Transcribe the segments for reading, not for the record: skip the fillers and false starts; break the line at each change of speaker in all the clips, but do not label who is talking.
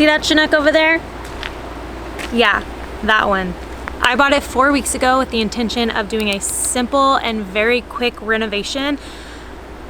See that Chinook over there? Yeah, that one. I bought it 4 weeks ago with the intention of doing a simple and very quick renovation,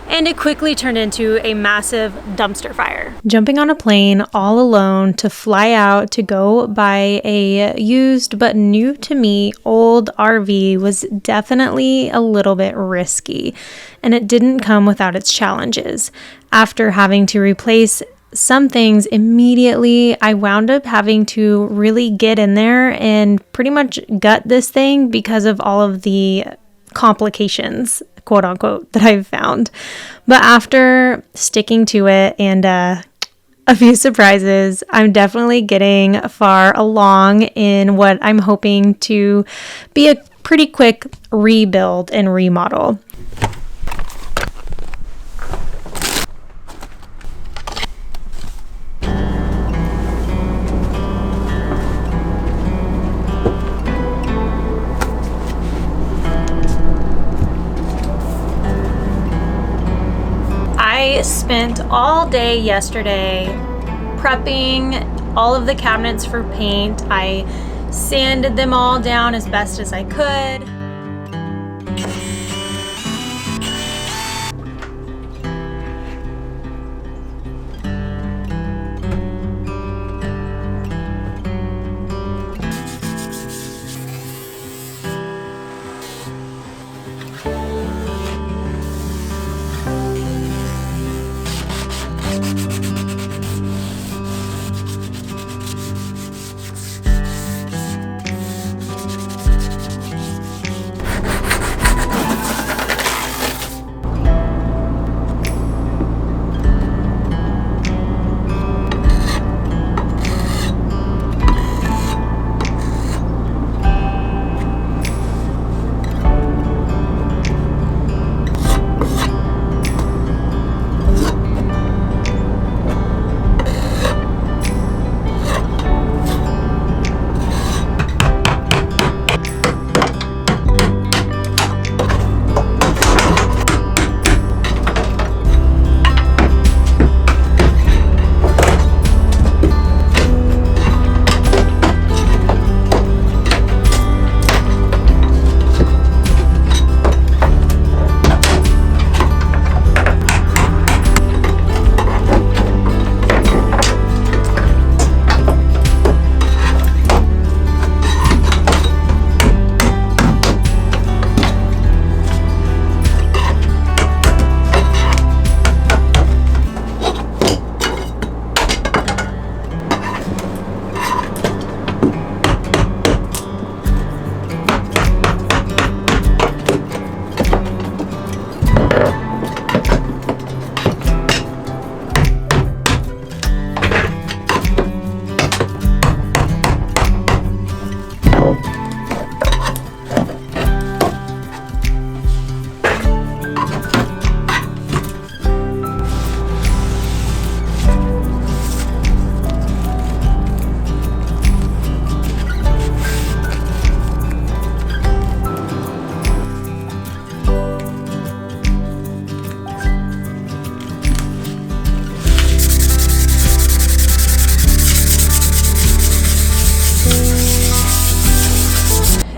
and it quickly turned into a massive dumpster fire. Jumping on a plane all alone to fly out to go buy a used but new to me old RV was definitely a little bit risky, and it didn't come without its challenges. After having to replace some things immediately, I wound up having to really get in there and pretty much gut this thing because of all of the complications, quote unquote, that I've found. But after sticking to it and a few surprises, I'm definitely getting far along in what I'm hoping to be a pretty quick rebuild and remodel. I spent all day yesterday prepping all of the cabinets for paint. I sanded them all down as best as I could.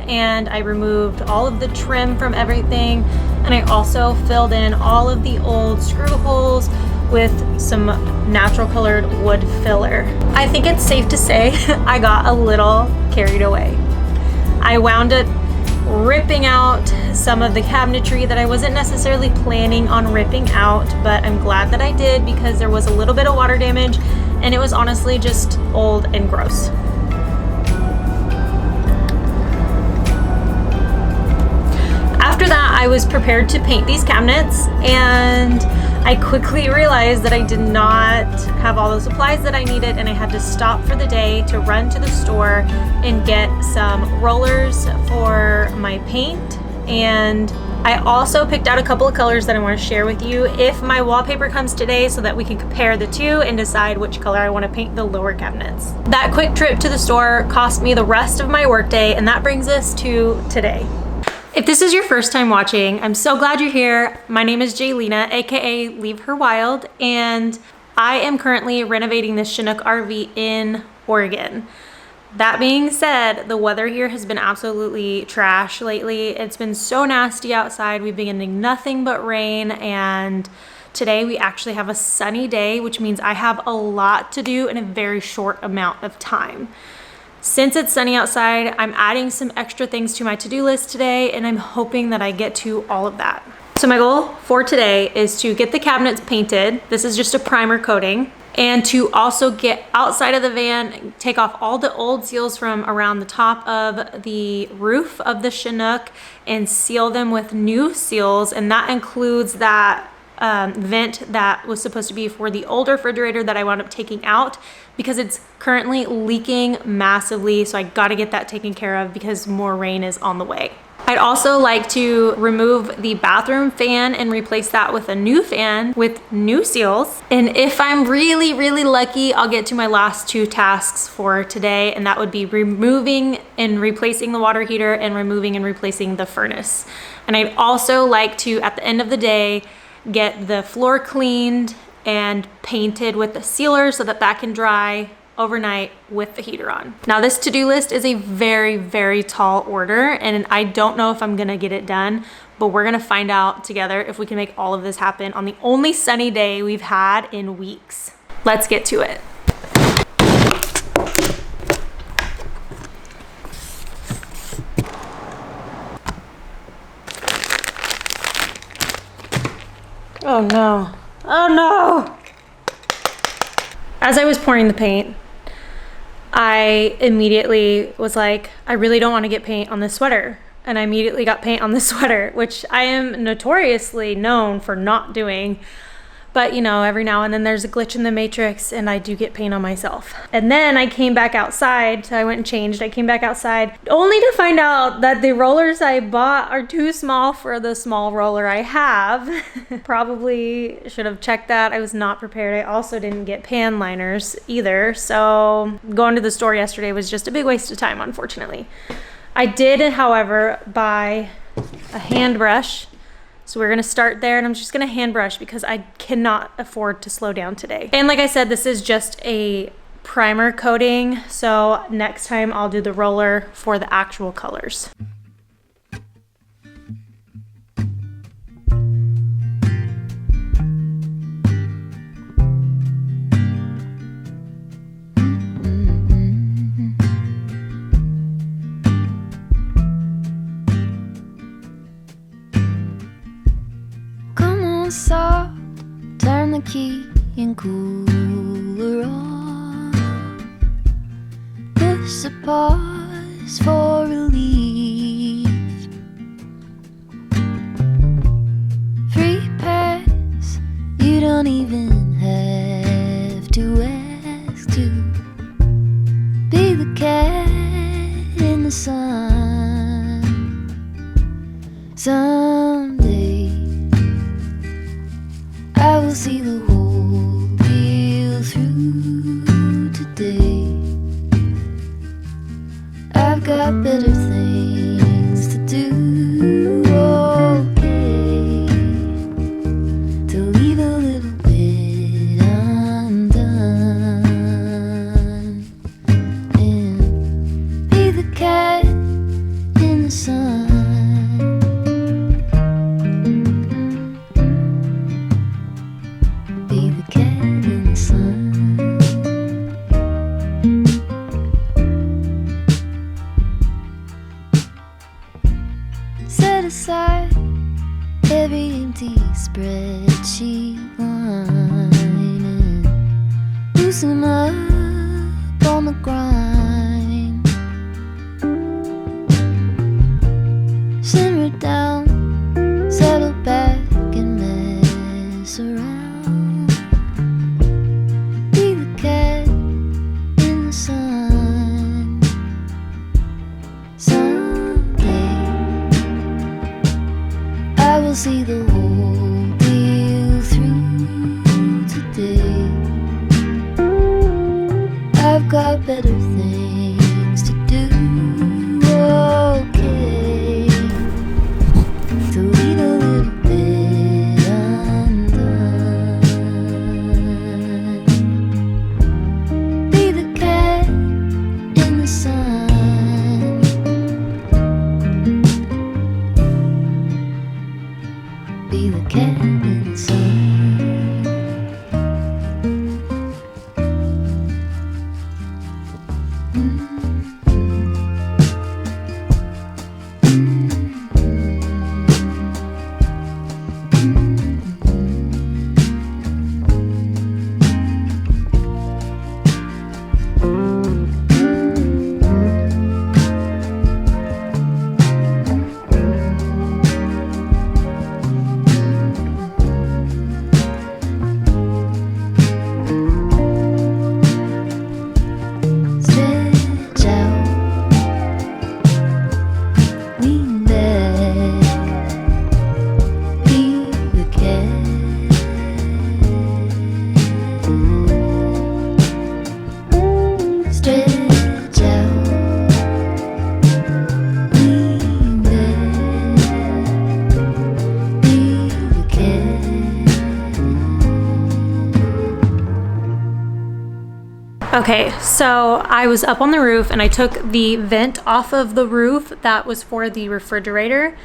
And I removed all of the trim from everything, and I also filled in all of the old screw holes with some natural colored wood filler. I think it's safe to say I got a little carried away. I wound up ripping out some of the cabinetry that I wasn't necessarily planning on ripping out, but I'm glad that I did because there was a little bit of water damage and it was honestly just old and gross. After that, I was prepared to paint these cabinets, and I quickly realized that I did not have all the supplies that I needed, and I had to stop for the day to run to the store and get some rollers for my paint. And I also picked out a couple of colors that I want to share with you if my wallpaper comes today, so that we can compare the two and decide which color I want to paint the lower cabinets. That quick trip to the store cost me the rest of my workday, and that brings us to today. If this is your first time watching, I'm so glad you're here. My name is Jaylena, aka Leave Her Wild, and I am currently renovating this Chinook RV in Oregon. That being said, the weather here has been absolutely trash lately. It's been so nasty outside. We've been getting nothing but rain, and today we actually have a sunny day, which means I have a lot to do in a very short amount of time. Since it's sunny outside, I'm adding some extra things to my to-do list today, and I'm hoping that I get to all of that. So my goal for today is to get the cabinets painted. This is just a primer coating. And to also get outside of the van, take off all the old seals from around the top of the roof of the Chinook and seal them with new seals. And that includes that vent that was supposed to be for the old refrigerator that I wound up taking out because it's currently leaking massively. So I gotta get that taken care of because more rain is on the way. I'd also like to remove the bathroom fan and replace that with a new fan with new seals. And if I'm really, really lucky, I'll get to my last two tasks for today, and that would be removing and replacing the water heater and removing and replacing the furnace. And I'd also like to, at the end of the day, get the floor cleaned and painted with the sealer so that that can dry overnight with the heater on. Now this to-do list is a very, very tall order, and I don't know if I'm gonna get it done, but we're gonna find out together if we can make all of this happen on the only sunny day we've had in weeks. Let's get to it. Oh no. Oh no! As I was pouring the paint, I immediately was like, I really don't want to get paint on this sweater. And I immediately got paint on this sweater, which I am notoriously known for not doing. But you know, every now and then there's a glitch in the matrix and I do get paint on myself. And then I came back outside, so I went and changed. I came back outside only to find out that the rollers I bought are too small for the small roller I have. Probably should have checked that. I was not prepared. I also didn't get pan liners either. So going to the store yesterday was just a big waste of time, unfortunately. I did, however, buy a hand brush. So we're gonna start there, and I'm just gonna hand brush because I cannot afford to slow down today. And like I said, this is just a primer coating. So next time I'll do the roller for the actual colors.
Soft, turn the key and cooler on. Push a pause for relief. Free pass, you don't even have to ask to be the cat in the sun. Someday I will see the whole deal through today. I've got better things to do, okay, to leave a little bit undone and be the cat in the sun. Set aside every empty spreadsheet line and loosen up on the grind. Simmer down, settle back and mess around. Be the cat in the sun. Someday I will see the whole deal through today. I've got better things to do, okay, to leave a little bit undone.
Okay, so I was up on the roof and I took the vent off of the roof that was for the refrigerator.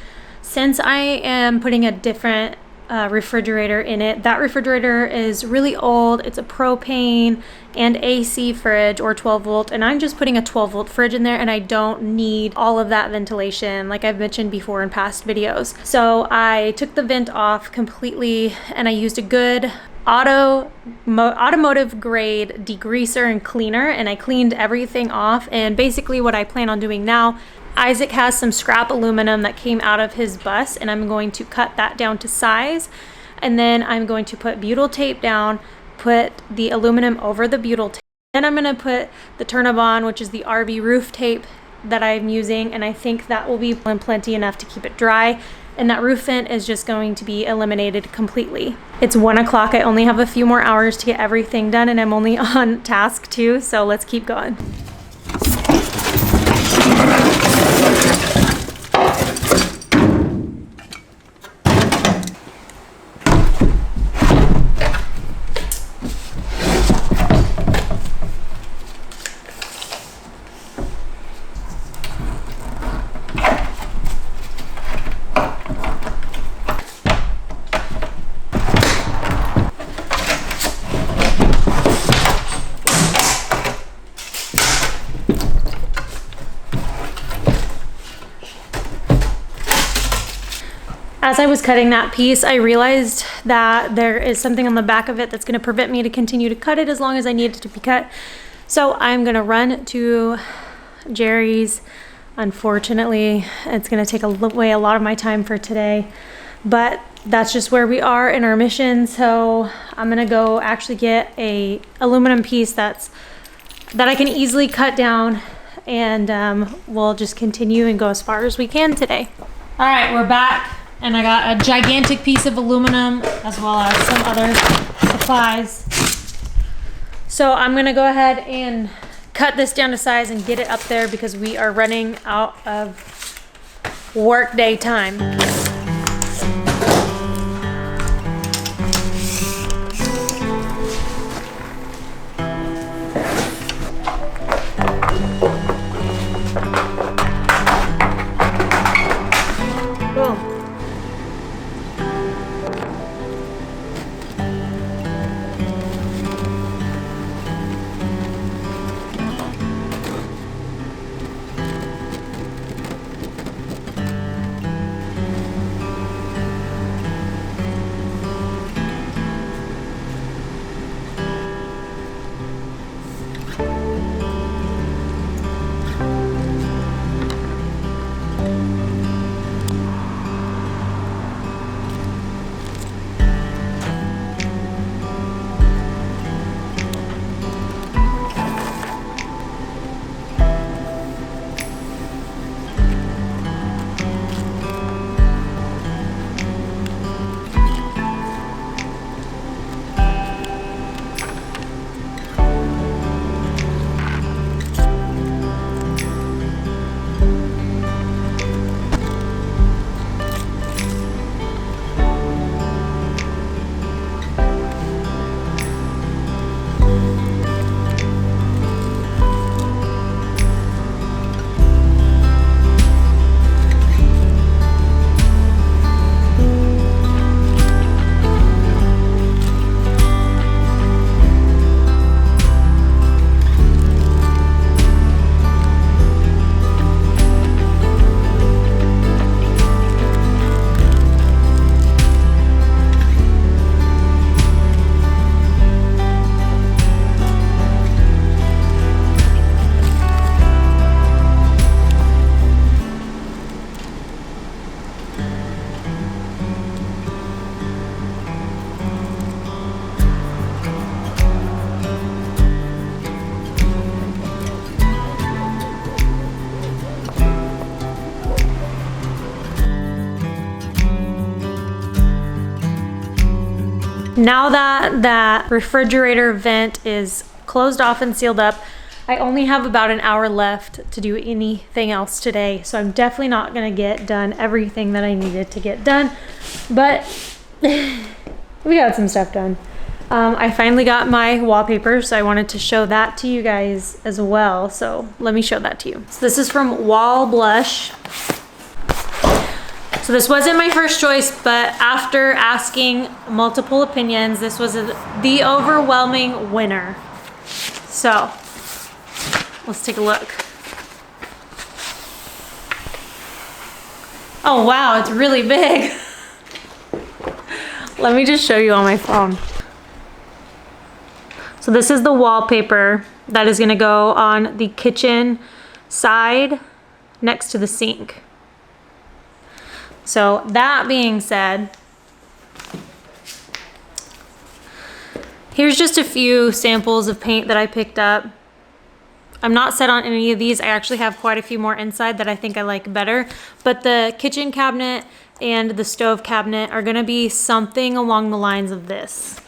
Since I am putting a different refrigerator in it, that refrigerator is really old. It's a propane and AC fridge, or 12 volt, and I'm just putting a 12 volt fridge in there, and I don't need all of that ventilation like I've mentioned before in past videos. So I took the vent off completely and I used a good automotive grade degreaser and cleaner, and I cleaned everything off. And basically what I plan on doing now, Isaac has some scrap aluminum that came out of his bus, and I'm going to cut that down to size, and then I'm going to put butyl tape down, put the aluminum over the butyl tape, then I'm going to put the Turnabon, which is the RV roof tape that I'm using, and I think that will be plenty enough to keep it dry, and that roof vent is just going to be eliminated completely. It's 1 o'clock. I only have a few more hours to get everything done, and I'm only on task 2, so let's keep going. As I was cutting that piece, I realized that there is something on the back of it that's going to prevent me to continue to cut it as long as I need it to be cut. So I'm going to run to Jerry's. Unfortunately, it's going to take away a lot of my time for today, but that's just where we are in our mission. So I'm going to go actually get a aluminum piece that I can easily cut down, and we'll just continue and go as far as we can today. All right, we're back. And I got a gigantic piece of aluminum as well as some other supplies. So I'm gonna go ahead and cut this down to size and get it up there because we are running out of work day time. Now that that refrigerator vent is closed off and sealed up, I only have about an hour left to do anything else today. So I'm definitely not gonna get done everything that I needed to get done, but we got some stuff done. I finally got my wallpaper, so I wanted to show that to you guys as well. So let me show that to you. So this is from Wall Blush. So this wasn't my first choice, but after asking multiple opinions, this was the overwhelming winner. So let's take a look. Oh wow, it's really big. Let me just show you on my phone. So this is the wallpaper that is gonna go on the kitchen side next to the sink. So that being said, here's just a few samples of paint that I picked up. I'm not set on any of these. I actually have quite a few more inside that I think I like better, but the kitchen cabinet and the stove cabinet are gonna be something along the lines of this.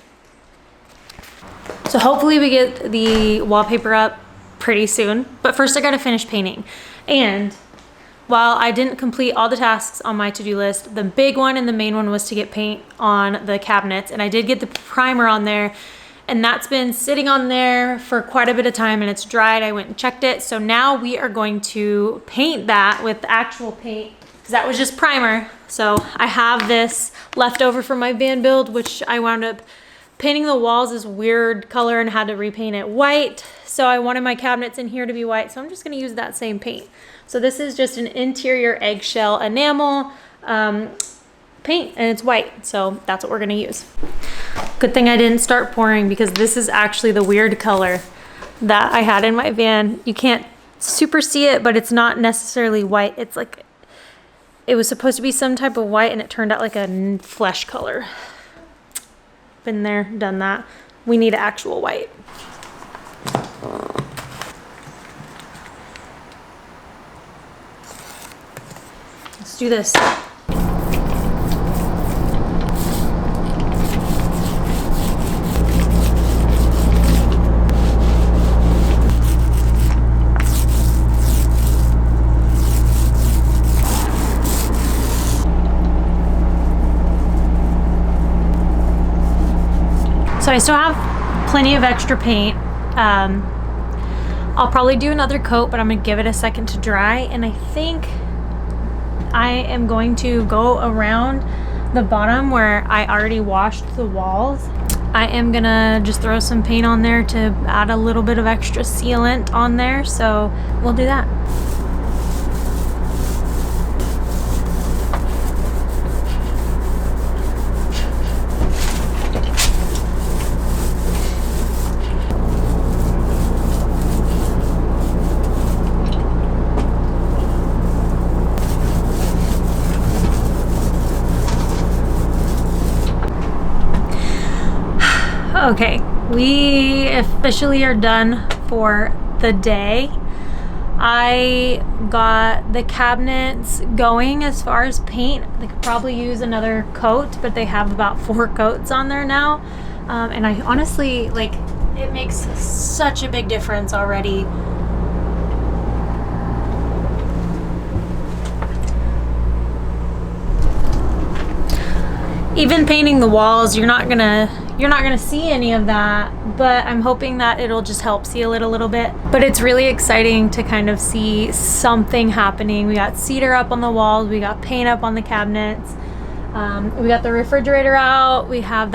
So hopefully we get the wallpaper up pretty soon, but first I gotta finish painting. And while I didn't complete all the tasks on my to-do list, the big one and the main one was to get paint on the cabinets, and I did get the primer on there, and that's been sitting on there for quite a bit of time and it's dried. I went and checked it. So now we are going to paint that with actual paint, because that was just primer. So I have this left over from my van build, which I wound up painting the walls this weird color and had to repaint it white. So I wanted my cabinets in here to be white, so I'm just gonna use that same paint. So this is just an interior eggshell enamel paint, and it's white, so that's what we're gonna use. Good thing I didn't start pouring, because this is actually the weird color that I had in my van. You can't super see it, but it's not necessarily white. It's like, it was supposed to be some type of white and it turned out like a flesh color. Been there, done that. We need actual white. Let's do this. So I still have plenty of extra paint. I'll probably do another coat, but I'm gonna give it a second to dry. And I think I am going to go around the bottom where I already washed the walls. I am gonna just throw some paint on there to add a little bit of extra sealant on there. So we'll do that. Okay, we officially are done for the day. I got the cabinets going as far as paint. They could probably use another coat, but they have about 4 coats on there now. And I honestly, like, it makes such a big difference already. Even painting the walls, you're not gonna see any of that, but I'm hoping that it'll just help seal it a little bit. But it's really exciting to kind of see something happening. We got cedar up on the walls, we got paint up on the cabinets, we got the refrigerator out, we have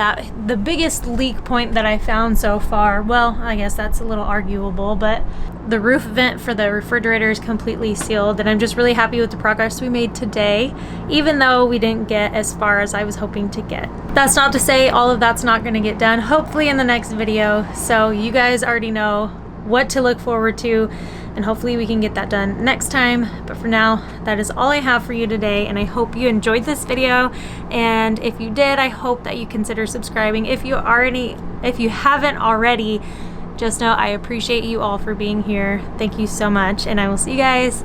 the biggest leak point that I found so far. Well, I guess that's a little arguable, but the roof vent for the refrigerator is completely sealed, and I'm just really happy with the progress we made today, even though we didn't get as far as I was hoping to get. That's not to say all of that's not gonna get done, hopefully in the next video, so you guys already know what to look forward to, and hopefully we can get that done next time. But for now, that is all I have for you today, and I hope you enjoyed this video, and if you did, I hope that you consider subscribing. If you haven't already, just know I appreciate you all for being here. Thank you so much, and I will see you guys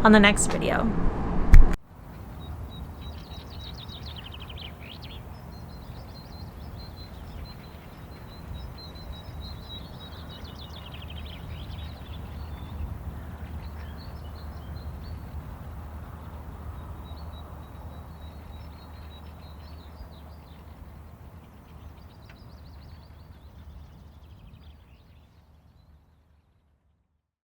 on the next video.